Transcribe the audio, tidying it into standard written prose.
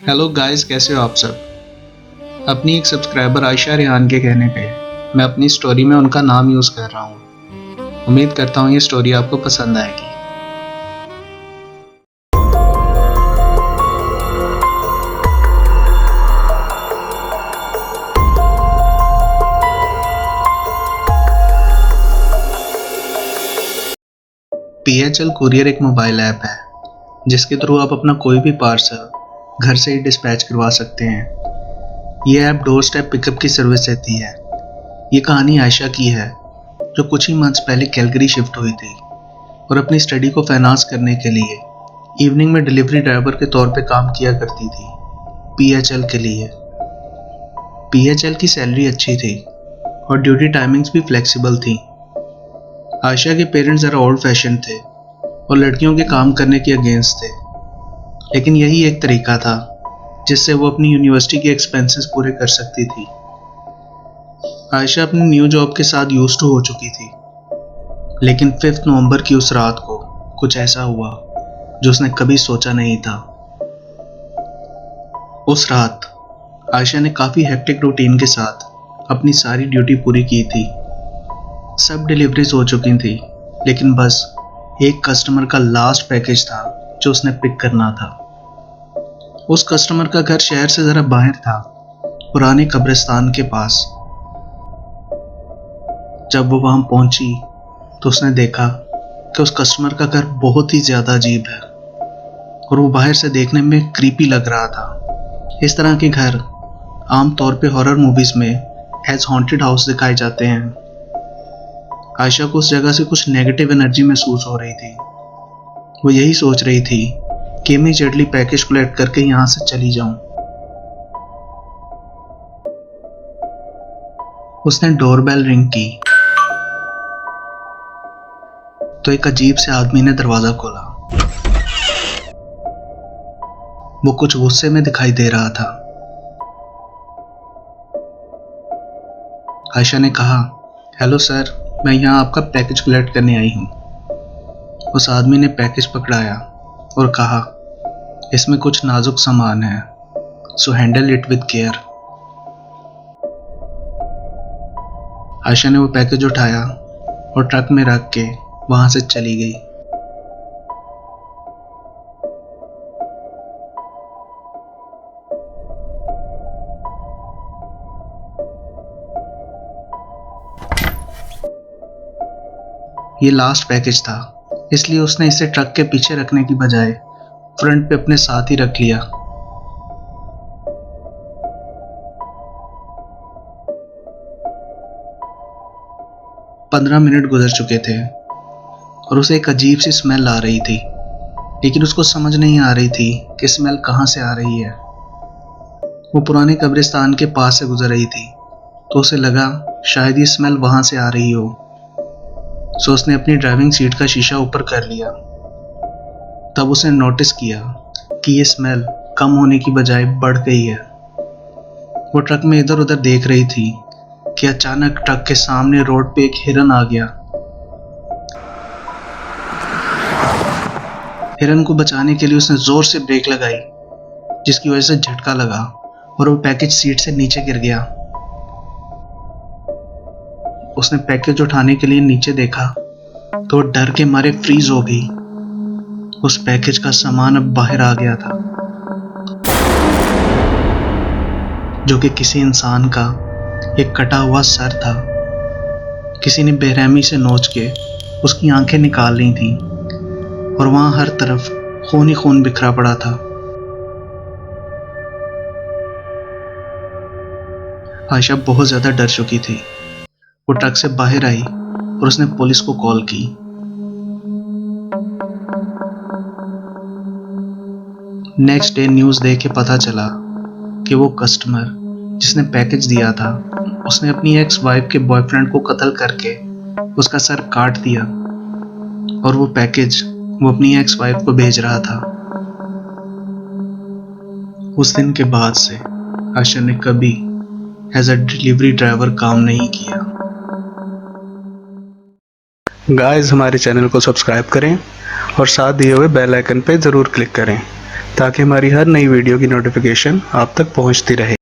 Hello guys, कैसे हो आप सब। अपनी एक सब्सक्राइबर आयशा रेहान के कहने पे मैं अपनी स्टोरी में उनका नाम यूज़ कर रहा हूँ। उम्मीद करता हूँ ये स्टोरी आपको पसंद आएगी। PHL कुरियर एक मोबाइल ऐप है जिसके थ्रू आप अपना कोई भी पार्सल घर से ही डिस्पैच करवा सकते हैं। ये ऐप डोर स्टेप पिकअप की सर्विस देती है। ये कहानी आयशा की है जो कुछ ही मंथ्स पहले कैलगरी शिफ्ट हुई थी और अपनी स्टडी को फाइनेंस करने के लिए इवनिंग में डिलीवरी ड्राइवर के तौर पे काम किया करती थी PHL के लिए। PHL की सैलरी अच्छी थी और ड्यूटी टाइमिंग्स भी फ्लेक्सिबल थी। आयशा के पेरेंट्स ज़रा ओल्ड फैशन थे और लड़कियों के काम करने के अगेंस्ट थे, लेकिन यही एक तरीका था जिससे वो अपनी यूनिवर्सिटी के एक्सपेंसेस पूरे कर सकती थी। आयशा अपनी न्यू जॉब के साथ यूज्ड टू हो चुकी थी, लेकिन 5 नवंबर की उस रात को कुछ ऐसा हुआ जो उसने कभी सोचा नहीं था। उस रात आयशा ने काफ़ी हेक्टिक रूटीन के साथ अपनी सारी ड्यूटी पूरी की थी। सब डिलीवरीज हो चुकी थी, लेकिन बस एक कस्टमर का लास्ट पैकेज था जो उसने पिक करना था। उस कस्टमर का घर शहर से ज़रा बाहर था, पुराने कब्रिस्तान के पास। जब वो वहां पहुंची तो उसने देखा कि उस कस्टमर का घर बहुत ही ज़्यादा अजीब है और वो बाहर से देखने में क्रीपी लग रहा था। इस तरह के घर आमतौर पे हॉरर मूवीज़ में एज हॉन्टेड हाउस दिखाए जाते हैं। आयशा को उस जगह से कुछ नेगेटिव एनर्जी महसूस हो रही थी। वो यही सोच रही थी कि इमीडिएटली पैकेज कलेक्ट करके यहाँ से चली जाऊं। उसने डोरबेल रिंग की तो एक अजीब से आदमी ने दरवाजा खोला। वो कुछ गुस्से में दिखाई दे रहा था। आयशा ने कहा, हेलो सर, मैं यहाँ आपका पैकेज कलेक्ट करने आई हूँ। उस आदमी ने पैकेज पकड़ाया और कहा, इसमें कुछ नाजुक सामान है, so handle it with care. Ayesha ने वो पैकेज उठाया और ट्रक में रख के वहां से चली गई। ये लास्ट पैकेज था, इसलिए उसने इसे ट्रक के पीछे रखने की बजाय फ्रंट पे अपने साथ ही रख लिया। पंद्रह मिनट गुजर चुके थे और उसे एक अजीब सी स्मेल आ रही थी, लेकिन उसको समझ नहीं आ रही थी कि स्मेल कहाँ से आ रही है। वो पुराने कब्रिस्तान के पास से गुजर रही थी तो उसे लगा शायद ये स्मेल वहां से आ रही हो। सो उसने अपनी ड्राइविंग सीट का शीशा ऊपर कर लिया। तब उसने नोटिस किया कि ये स्मेल कम होने की बजाय बढ़ गई है। वो ट्रक में इधर उधर देख रही थी कि अचानक ट्रक के सामने रोड पे एक हिरन आ गया। हिरन को बचाने के लिए उसने जोर से ब्रेक लगाई, जिसकी वजह से झटका लगा और वो पैकेज सीट से नीचे गिर गया। उसने पैकेज उठाने के लिए नीचे देखा तो डर के मारे फ्रीज हो गई। उस पैकेज का सामान अब बाहर आ गया था, जो कि किसी इंसान का एक कटा हुआ सर था। किसी ने बेरहमी से नोच के उसकी आंखें निकाल ली थी और वहां हर तरफ खून ही खून बिखरा पड़ा था। आयशा बहुत ज्यादा डर चुकी थी। वो ट्रक से बाहर आई और उसने पुलिस को कॉल की। नेक्स्ट डे न्यूज़ देख के पता चला कि वो कस्टमर जिसने पैकेज दिया था उसने अपनी एक्स वाइफ के बॉयफ्रेंड को कत्ल करके उसका सर काट दिया और वो पैकेज वो अपनी एक्स वाइफ को भेज रहा था। उस दिन के बाद से आयशा ने कभी एज अ डिलीवरी ड्राइवर काम नहीं किया। गाइस, हमारे चैनल को सब्सक्राइब करें और साथ दिए हुए बेल आइकन पे ज़रूर क्लिक करें ताकि हमारी हर नई वीडियो की नोटिफिकेशन आप तक पहुंचती रहे।